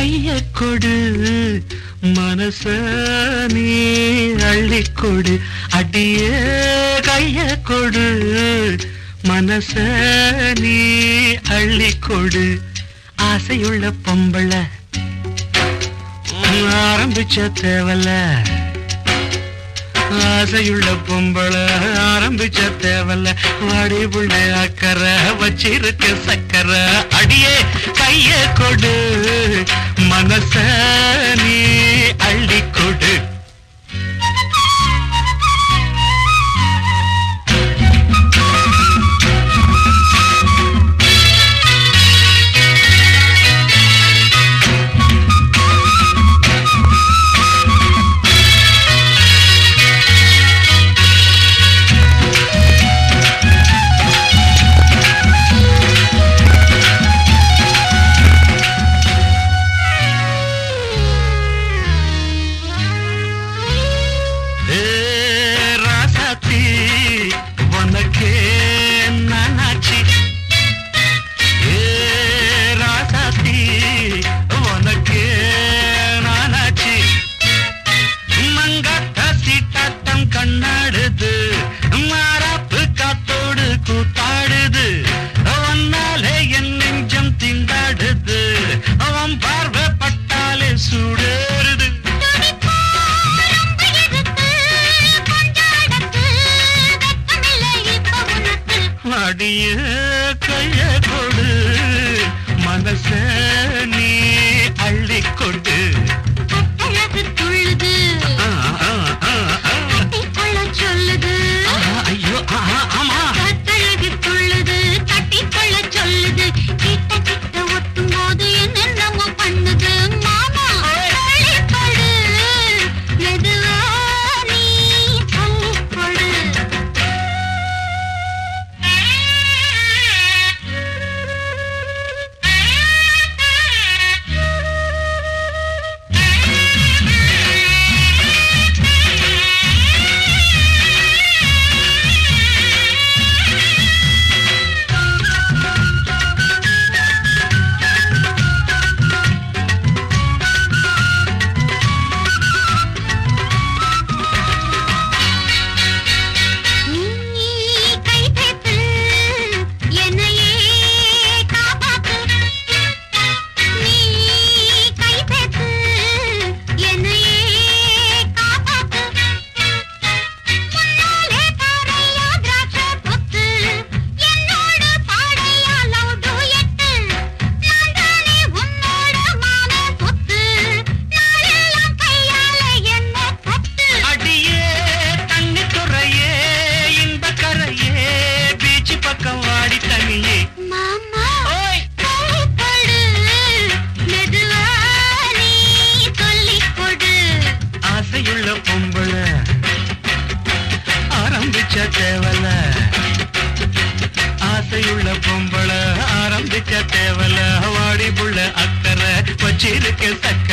கைய கொடு மனச நீ அள்ளிக்கொடு அடியே கைய கொடு மனச நீ அள்ளிக்கொடு ஆசையுள்ள பொம்பள ஆரம்பிச்ச தேவல ஆசையுள்ள பொம்பள ஆரம்பிச்ச தேவல வாடி புள்ள அக்கறை வச்சிருக்க சக்கரை அடியே கைய கொடு மனச நீ அள்ளிக்கொடு அடியே கைய கொடு மனச நீ அள்ளிக்கொடு அழகு துள்ளுது சொல்லுது ஐயோ ஆமா அழகு துள்ளுது தட்டிக்கொள்ள சொல்லுது கிட்ட கிட்ட ஒட்டும் போது என்னென்னமோ பண்ணுது மாமா அள்ளிக்கொடு மெதுவா நீ அள்ளிக்கொடு பொம்பள ஆரம்பிச்ச தேவல ஆசையுள்ள பொம்பள ஆரம்பிச்ச தேவல வாடி புள்ள அக்கறை வச்சிருக்க சக்கரை